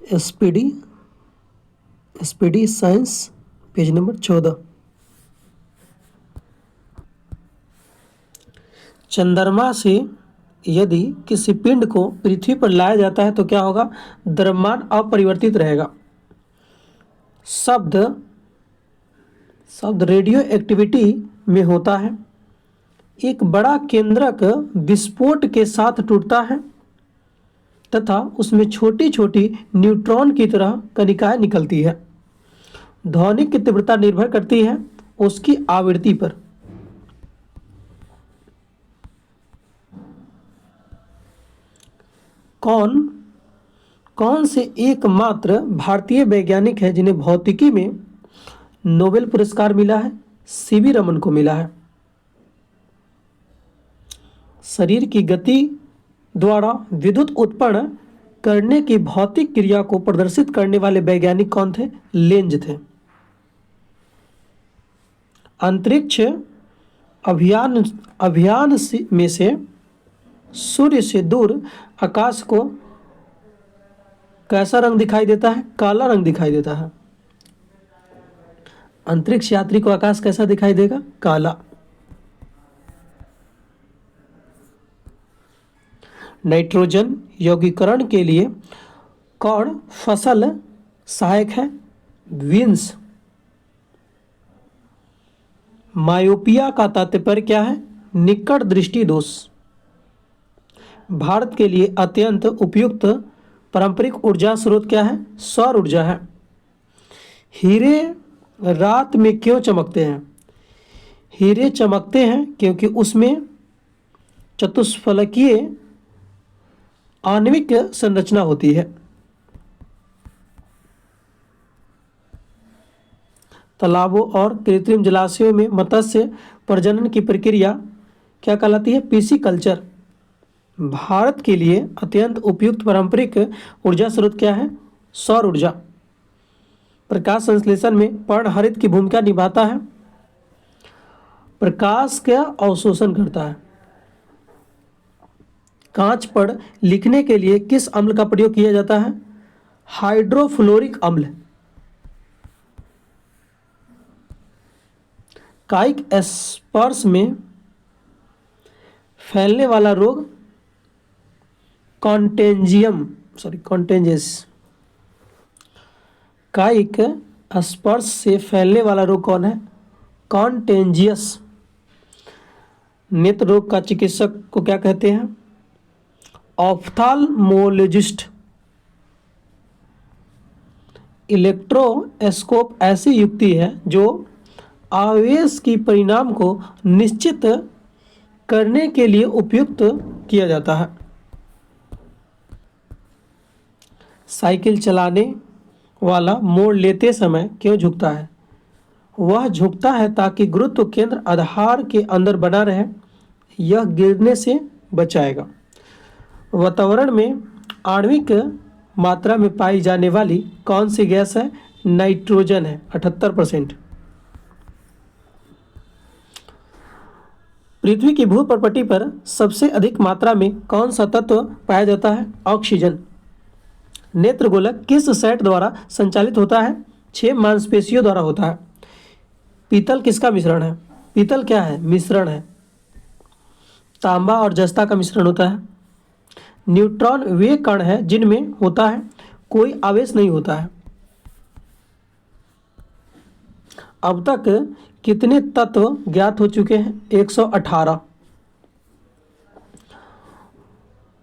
Speedy speedy science, page number 14। चंद्रमा से यदि किसी पिंड को पृथ्वी पर लाया जाता है तो क्या होगा? द्रव्यमान अपरिवर्तित रहेगा। शब्द रेडियो एक्टिविटी में होता है। एक बड़ा केंद्रक विस्फोट के साथ टूटता है तथा उसमें छोटी छोटी न्यूट्रॉन की तरह कणिकाएं निकलती है। ध्वनि की तीव्रता निर्भर करती है उसकी आवृत्ति पर। कौन से एकमात्र भारतीय वैज्ञानिक है जिन्हें भौतिकी में नोबेल पुरस्कार मिला है? सीवी रमन को मिला है। शरीर की गति द्वारा विद्युत उत्पन्न करने की भौतिक क्रिया को प्रदर्शित करने वाले वैज्ञानिक कौन थे? लेंज थे। अंतरिक्ष अभियान में से सूर्य से दूर आकाश को कैसा रंग दिखाई देता है? काला रंग दिखाई देता है। अंतरिक्ष यात्री को आकाश कैसा दिखाई देगा? काला। नाइट्रोजन यौगिकरण के लिए कौन फसल सहायक है? बीन्स। मायोपिया का तात्पर्य क्या है? निकट दृष्टि दोष। भारत के लिए अत्यंत उपयुक्त पारंपरिक ऊर्जा स्रोत क्या है? सौर ऊर्जा है। हीरे रात में क्यों चमकते हैं? हीरे चमकते हैं क्योंकि उसमें चतुष्फलकीय आणविक संरचना होती है। तालाबों और कृत्रिम जलाशयों में मत्स्य प्रजनन की प्रक्रिया क्या कहलाती है? पीसीकल्चर। भारत के लिए अत्यंत उपयुक्त पारंपरिक ऊर्जा स्रोत क्या है? सौर ऊर्जा। प्रकाश संश्लेषण में पर्णहरित की भूमिका निभाता है। प्रकाश का अवशोषण करता है। कांच पर लिखने के लिए किस अम्ल का प्रयोग किया जाता है? हाइड्रोफ्लोरिक अम्ल। कायिक स्पर्श में फैलने वाला रोग कॉन्टेंजियस। कायिक स्पर्श से फैलने वाला रोग कौन है? कॉन्टेंजियस। नेत्र रोग का चिकित्सक को क्या कहते हैं? ऑफ्थाल्मोलॉजिस्ट। इलेक्ट्रोस्कोप ऐसी युक्ति है जो आवेश की परिणाम को निश्चित करने के लिए उपयुक्त किया जाता है। साइकिल चलाने वाला मोड़ लेते समय क्यों झुकता है? वह झुकता है ताकि गुरुत्व केंद्र आधार के अंदर बना रहे। यह गिरने से बचाएगा। वातावरण में आणविक मात्रा में पाई जाने वाली कौन सी गैस है? नाइट्रोजन है, 78%। पृथ्वी की भूप्रपट्टी पर सबसे अधिक मात्रा में कौन सा तत्व पाया जाता है? ऑक्सीजन। नेत्रगोलक किस सेट द्वारा संचालित होता है? 6 मांसपेशियों द्वारा होता है। पीतल किसका मिश्रण है? पीतल क्या है? मिश्रण है। तांबा और जस्ता का मिश्रण होता है। न्यूट्रॉन वे कण हैं जिनमें होता है कोई आवेश नहीं होता है। अब तक कितने तत्व ज्ञात हो चुके हैं? 118।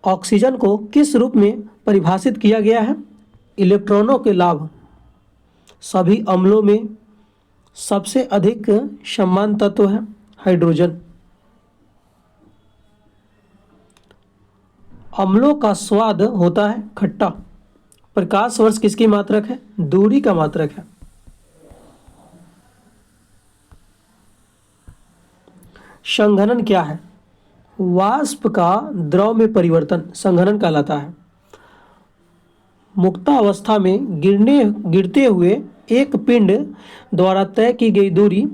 ऑक्सीजन को किस रूप में परिभाषित किया गया है? इलेक्ट्रॉनों के लाभ। सभी अम्लों में सबसे अधिक समान तत्व है हाइड्रोजन। अम्लों का स्वाद होता है खट्टा। प्रकाश वर्ष किसकी मात्रक है? दूरी का मात्रक है। संघनन क्या है? वाष्प का द्रव में परिवर्तन संघनन कहलाता है। मुक्तावस्था में गिरते हुए एक पिंड द्वारा तय की गई दूरी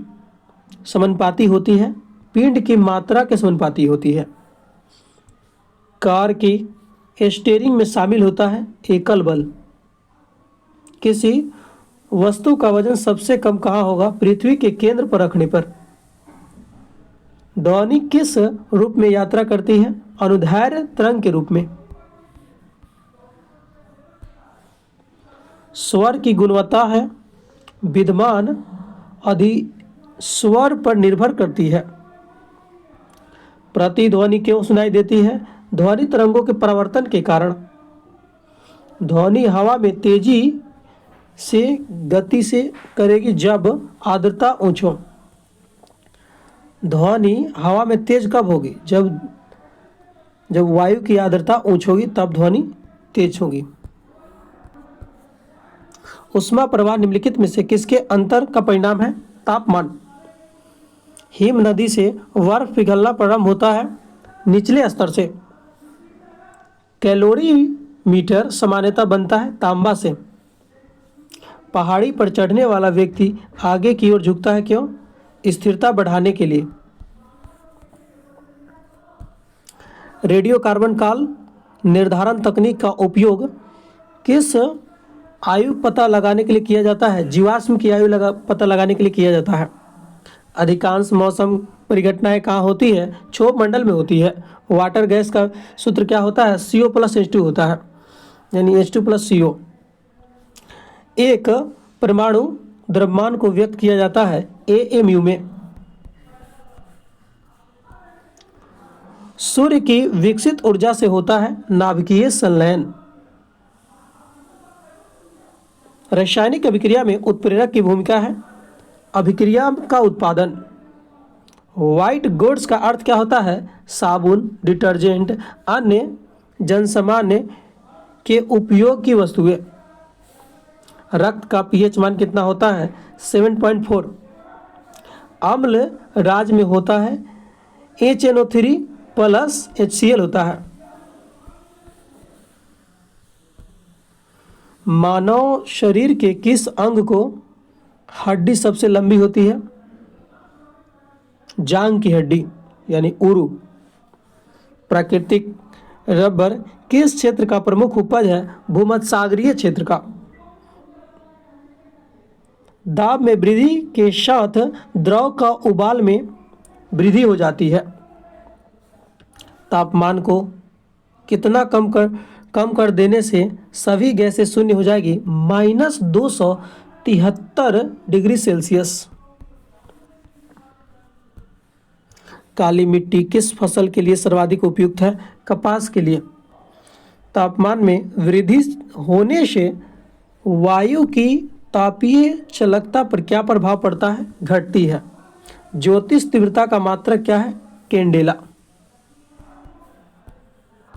समानुपाती होती है। पिंड की मात्रा के समानुपाती होती है। कार की स्टीयरिंग में शामिल होता है एकल बल। किसी वस्तु का वजन सबसे कम कहाँ होगा? पृथ्वी के केंद्र पर रखने पर। ध्वनि किस रूप में यात्रा करती है? अनुदैर्ध्य तरंग के रूप में। स्वर की गुणवत्ता है विद्यमान अधिस्वर पर निर्भर करती है। प्रतिध्वनि क्यों सुनाई देती है? ध्वनि तरंगों के परावर्तन के कारण। ध्वनि हवा में तेजी से गति से करेगी जब आर्द्रता उच्च हो। ध्वनि हवा में तेज कब होगी? जब वायु की आर्द्रता उच्च होगी तब ध्वनि तेज होगी। ऊष्मा प्रवाह निम्नलिखित में से किसके अंतर का परिणाम है? तापमान। हिम नदी से बर्फ पिघलना प्रारंभ होता है निचले स्तर से। कैलोरीमीटर सामान्यतः बनता है तांबा से। पहाड़ी पर चढ़ने वाला व्यक्ति आगे की ओर झुकता है क्यों? स्थिरता बढ़ाने के लिए। रेडियो कार्बन काल निर्धारण तकनीक का उपयोग किस आयु पता लगाने के लिए किया जाता है? जीवाश्म की आयु पता लगाने के लिए किया जाता है। अधिकांश मौसम परिघटनाएं कहाँ होती है? क्षोभ मंडल में होती है। वाटर गैस का सूत्र क्या होता है? CO + H2 होता है, यानी H2 + CO। एक परमाणु द्रव्यमान को व्यक्त किया जाता है AMU में। सूर्य की विकसित ऊर्जा से होता है नाभिकीय संलयन। रासायनिक अभिक्रिया में उत्प्रेरक की भूमिका है अभिक्रिया का उत्पादन। व्हाइट गुड्स का अर्थ क्या होता है? साबुन, डिटर्जेंट, अन्य जनसामान्य के उपयोग की वस्तुएं। रक्त का pH मान कितना होता है? 7.4। अम्ल राज में होता है HNO3 + HCl होता है। मानव शरीर के किस अंग को हड्डी सबसे लंबी होती है? जांघ की हड्डी, यानी उरु। प्राकृतिक रबर किस क्षेत्र का प्रमुख उपज है? भूमध्यसागरीय क्षेत्र का। दाब में वृद्धि के साथ द्रव का उबाल में वृद्धि हो जाती है। तापमान को कितना कम कर देने से सभी गैसें शून्य हो जाएगी? -273 डिग्री सेल्सियस। काली मिट्टी किस फसल के लिए सर्वाधिक उपयुक्त है? कपास के लिए। तापमान में वृद्धि होने से वायु की तापीय चालकता पर क्या प्रभाव पड़ता है? घटती है। ज्योतिष तीव्रता का मात्रक क्या है? कैंडेला।